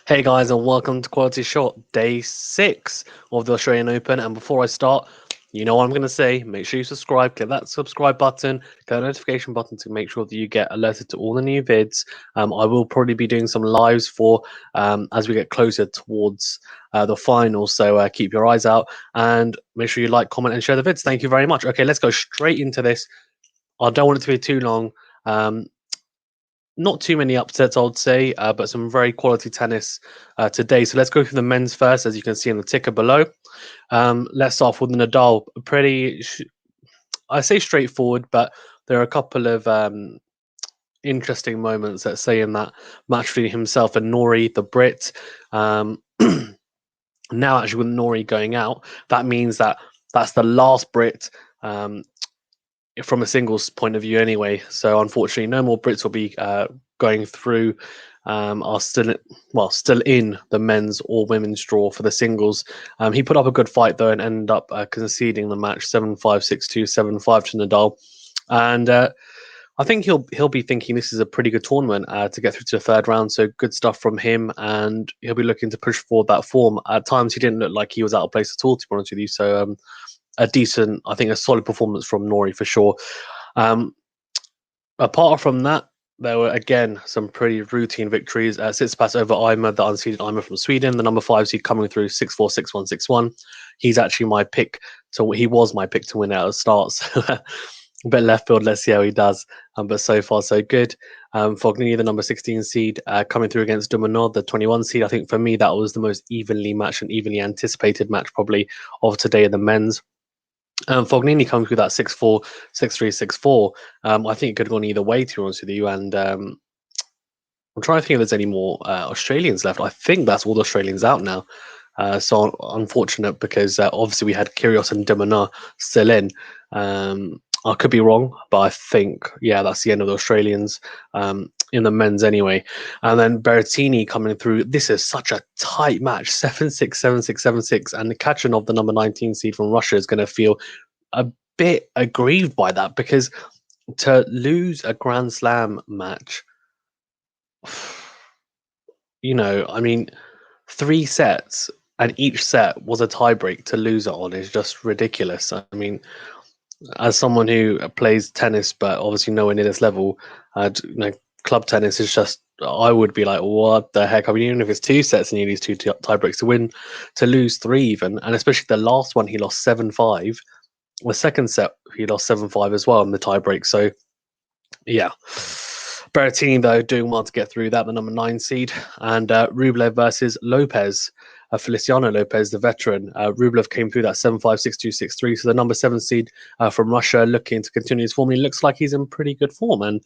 Hey guys, and welcome to Quality Shot, day 6 of the Australian Open. And before I start, you know what I'm going to say. Make sure you subscribe, click that subscribe button, click the notification button to make sure that you get alerted to all the new vids. I will probably be doing some lives for as we get closer towards the final. So keep your eyes out and make sure you like, comment, and share the vids. Thank you very much. Okay, let's go straight into this. I don't want it to be too long. Um, Not too many upsets, I would say, but some very quality tennis today. So let's go through the men's first, as you can see in the ticker below. Let's start off with Nadal. I say straightforward, but there are a couple of interesting moments, let's say, in that match between himself and Norrie, the Brit. Um, Now, actually, with Norrie going out, that means that that's the last Brit. From a singles point of view anyway. So unfortunately, no more Brits will be going through. Are still in the men's or women's draw for the singles. He put up a good fight though and ended up conceding the match 7-5, 6-2, 7-5 to Nadal. And I think he'll be thinking this is a pretty good tournament to get through to the third round. So good stuff from him, and he'll be looking to push forward that form. At times, he didn't look like he was out of place at all, to be honest with you. So a decent, I think, a solid performance from Norrie for sure. Um, Apart from that, there were again some pretty routine victories. Tsitsipas over Eimer, the unseeded Eimer from Sweden, the number 5 seed coming through 6-4, 6-1, 6-1. He's actually my pick he was my pick to win out of starts. A bit left field. Let's see how he does. But so far, so good. Fognini, the number 16 seed, coming through against Dumonod, the 21 seed. I think for me, that was the most evenly matched and evenly anticipated match probably of today in the men's. Fognini coming through that 6-4, 6-3, 6-4. I think it could have gone either way, to be honest with you. And I'm trying to think if there's any more Australians left. I think that's all the Australians out now. So unfortunate because obviously we had Kyrgios and Demona still in. I could be wrong, but I think, yeah, that's the end of the Australians in the men's anyway. And then Berrettini coming through. This is such a tight match 7-6, 7-6, 7-6. And Kachanov, the number 19 seed from Russia, is going to feel a bit aggrieved by that because to lose a Grand Slam match, I mean, 3 sets and each set was a tiebreak to lose it on is just ridiculous. I mean, as someone who plays tennis, but obviously nowhere near this level, club tennis is just. I would be like, what the heck? I mean, even if it's 2 sets and you lose two tiebreaks to win, to lose three even, and especially the last one, he lost 7-5. The second set, he lost 7-5 as well in the tiebreak. So, yeah. Berrettini, though, doing well to get through that, the number 9 seed. And Rublev versus Lopez, Feliciano Lopez, the veteran. Rublev came through that 7-5, 6-2, 6-3. So the number 7 seed from Russia looking to continue his form. He looks like he's in pretty good form. And,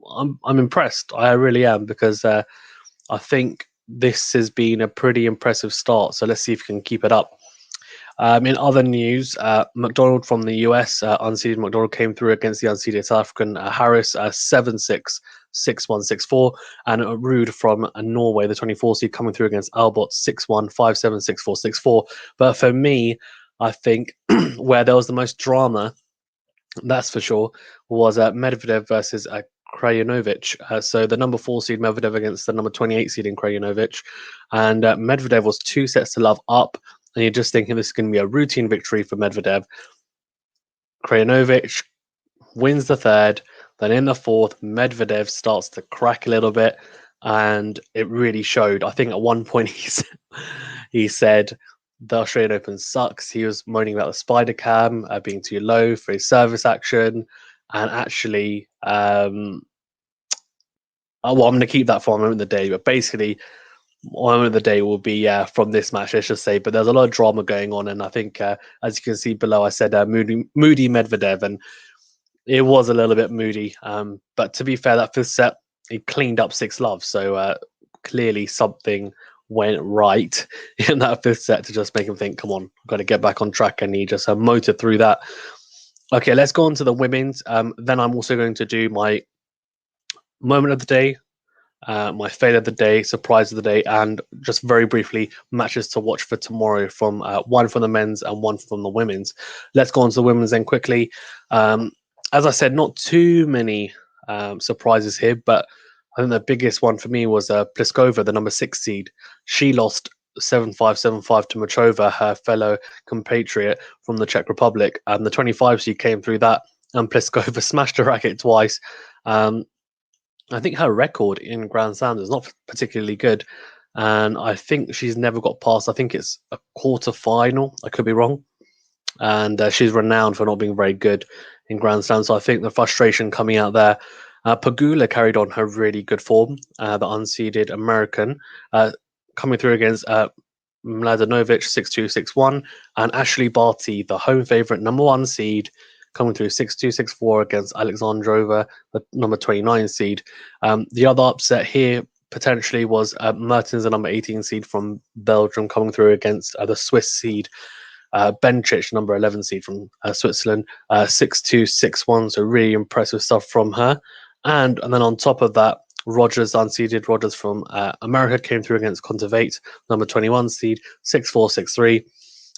I'm impressed. I really am because I think this has been a pretty impressive start. So let's see if he can keep it up. In other news, McDonald from the US, unseeded McDonald came through against the unseeded South African Harris 7-6, 6-1, 6-4, and Ruud from Norway, the 24 seed, coming through against Albot 6-1, 5-7, 6-4, 6-4. But for me, I think where there was the most drama, that's for sure, was Medvedev versus Krajinovic. So the number 4 seed Medvedev against the number 28 seed in Krajinovic. And Medvedev was 2 sets-to-love up. And you're just thinking this is going to be a routine victory for Medvedev. Krajinovic wins the third. Then in the fourth, Medvedev starts to crack a little bit. And it really showed. I think at one point he said the Australian Open sucks. He was moaning about the spider cam being too low for his service action. And actually, well, I'm going to keep that for a moment of the day. But basically, moment of the day will be from this match, let's just say. But there's a lot of drama going on, and I think, as you can see below, I said moody Medvedev, and it was a little bit moody. But to be fair, that fifth set he cleaned up 6-love, so clearly something went right in that fifth set to just make him think, "Come on, I've got to get back on track," and he just motored through that. Okay, let's go on to the women's. Then I'm also going to do my moment of the day, my failure of the day, surprise of the day, and just very briefly, matches to watch for tomorrow from one from the men's and one from the women's. Let's go on to the women's then quickly. As I said, not too many surprises here, but I think the biggest one for me was Pliskova, the number 6 seed. She lost 7-5, 7-5 to Machova, her fellow compatriot from the Czech Republic. And the 25 seed came through that, and Pliskova smashed her racket twice. Um, I think her record in Grand Slams is not particularly good. And I think she's never got past, I think it's a quarter final. I could be wrong. And she's renowned for not being very good in Grand Slams. So I think the frustration coming out there. Pagula carried on her really good form, the unseeded American, coming through against Mladenovic 6-2, 6-1, and Ashley Barty, the home favourite number 1 seed, coming through 6-2, 6-4 against Alexandrova, the number 29 seed. The other upset here potentially was Mertens, the number 18 seed from Belgium, coming through against the Swiss seed Bencic, number 11 seed from Switzerland, 6-2, 6-1. So really impressive stuff from her. And then on top of that, Rogers, unseeded Rogers from America, came through against Kontaveit, number 21 seed, 6-4,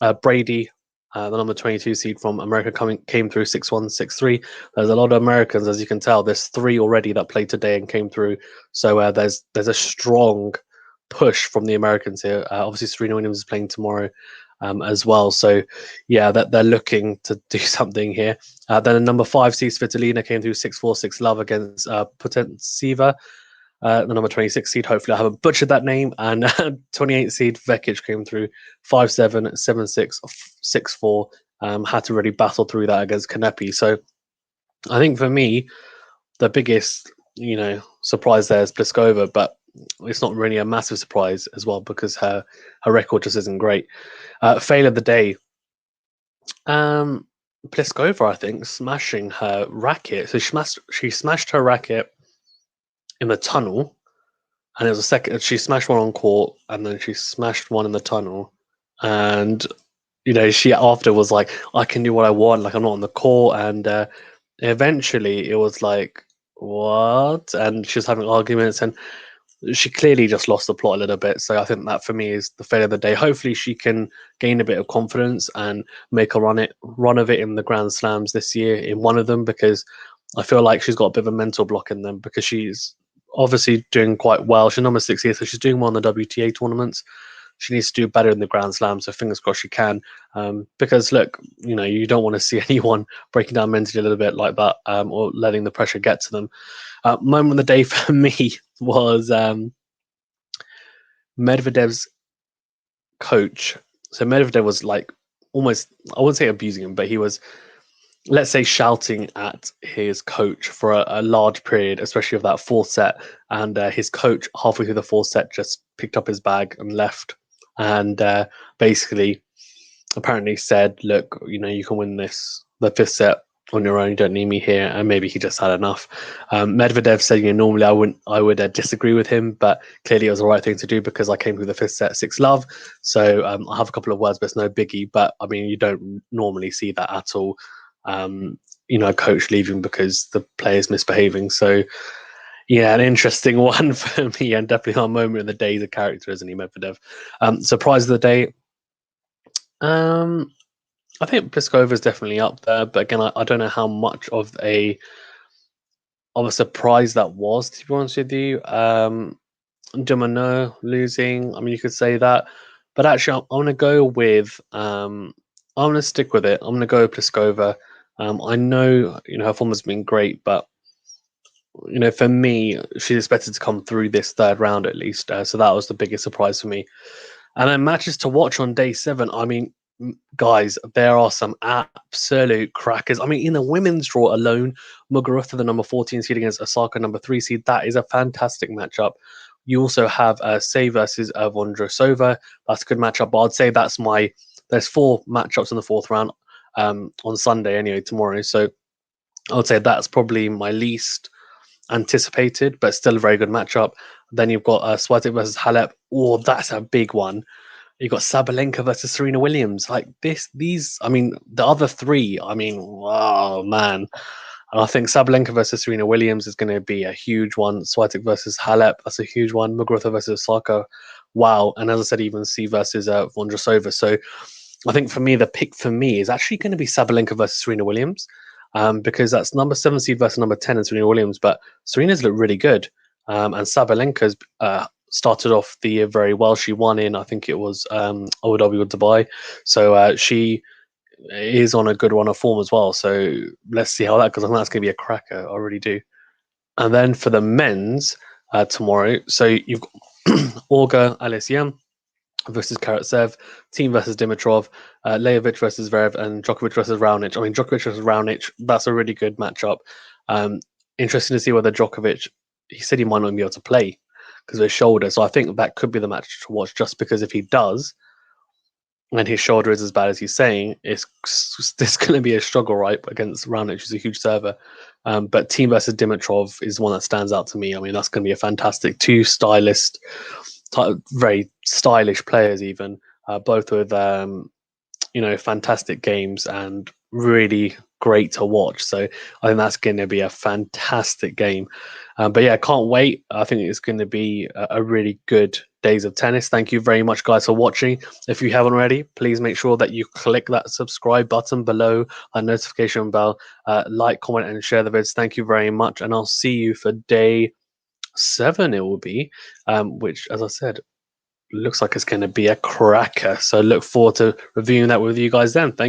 6-3. Brady, the number 22 seed from America, came through 6-1, 6-3. There's a lot of Americans, as you can tell. There's 3 already that played today and came through. So there's a strong push from the Americans here. Obviously, Serena Williams is playing tomorrow as well. So, yeah, that they're looking to do something here. Then the number 5 seed Svitolina came through 6-4, 6-love against Potensiva. The number 26 seed, hopefully I haven't butchered that name, and 28 seed Vekic came through 5-7, 7-6, 6-4. Had to really battle through that against Kanepi. So I think for me, the biggest, surprise there is Pliskova, but it's not really a massive surprise as well because her record just isn't great. Fail of the day. Pliskova, I think, smashing her racket. So she smashed her racket in the tunnel, and it was a second. She smashed one on court, and then she smashed one in the tunnel, and she after was like, "I can do what I want. Like I'm not on the court," and eventually it was like, "What?" And she was having arguments, and she clearly just lost the plot a little bit. So I think that for me is the failure of the day. Hopefully she can gain a bit of confidence and make a run of it in the Grand Slams this year in one of them, because I feel like she's got a bit of a mental block in them because she's obviously doing quite well. She's number 6 here, so she's doing well in the WTA tournaments. She needs to do better in the Grand Slam, so fingers crossed she can. Because look, you don't want to see anyone breaking down mentally a little bit like that, or letting the pressure get to them. Moment of the day for me was Medvedev's coach. So Medvedev was like almost, I wouldn't say abusing him, but he was, let's say, shouting at his coach for a large period, especially of that 4th set. And his coach, halfway through the 4th set, just picked up his bag and left. And basically, apparently said, "Look, you can win the 5th set on your own. You don't need me here." And maybe he just had enough. Medvedev said, normally I would disagree with him, but clearly it was the right thing to do because I came through the 5th set 6-love. So I have a couple of words, but it's no biggie. But I mean, you don't normally see that at all. A coach leaving because the player's misbehaving. So yeah, an interesting one for me, and definitely our moment of the day. He's a character, isn't he, Medvedev? Surprise of the day. I think Pliskova is definitely up there, but again, I don't know how much of a surprise that was, to be honest with you. Dumano losing, I mean, you could say that, but actually, I'm going to go with. I'm going to stick with it. I'm going to go with Pliskova. I know, her form has been great, but for me, she's expected to come through this 3rd round at least. So that was the biggest surprise for me. And then matches to watch on day 7. I mean, guys, there are some absolute crackers. I mean, in the women's draw alone, Muguruza, the number 14 seed, against Osaka, number 3 seed. That is a fantastic matchup. You also have Say versus Vondrousova. That's a good matchup. But I'd say there's 4 matchups in the 4th round on Sunday anyway, tomorrow. So I would say that's probably my least anticipated, but still a very good matchup. Then you've got Swiatek versus Halep. Oh, that's a big one. You've got Sabalenka versus Serena Williams. Like these. I mean, the other 3. I mean, wow, man. And I think Sabalenka versus Serena Williams is going to be a huge one. Swiatek versus Halep, that's a huge one. Muguruza versus Osaka, wow. And as I said, even C versus Vondrousova. So I think for me, the pick for me is actually going to be Sabalenka versus Serena Williams, because that's number 7 seed versus number 10 and Serena Williams. But Serena's looked really good. And Sabalenka's started off the year very well. She won in, I think it was OW Dubai. So she is on a good run of form as well. So let's see how that goes. I think that's going to be a cracker. I really do. And then for the men's tomorrow, so you've got Olga Aliassim versus Karatsev, Team versus Dimitrov, Lejovic versus Zverev, and Djokovic versus Raonic. I mean, Djokovic versus Raonic, that's a really good matchup. Um, Interesting to see whether Djokovic, he said he might not be able to play because of his shoulder. So I think that could be the match to watch just because if he does, and his shoulder is as bad as he's saying, it's going to be a struggle, right, against Raonic, who's a huge server. But Team versus Dimitrov is one that stands out to me. I mean, that's going to be a fantastic two stylist, very stylish players, even both with fantastic games and really great to watch. So I think that's going to be a fantastic game. But yeah, can't wait. I think it's going to be a really good days of tennis. Thank you very much, guys, for watching. If you haven't already, please make sure that you click that subscribe button below, a notification bell, like, comment, and share the vids. Thank you very much, and I'll see you for day 7. It will be, which, as I said, looks like it's going to be a cracker. So look forward to reviewing that with you guys then. Thank you.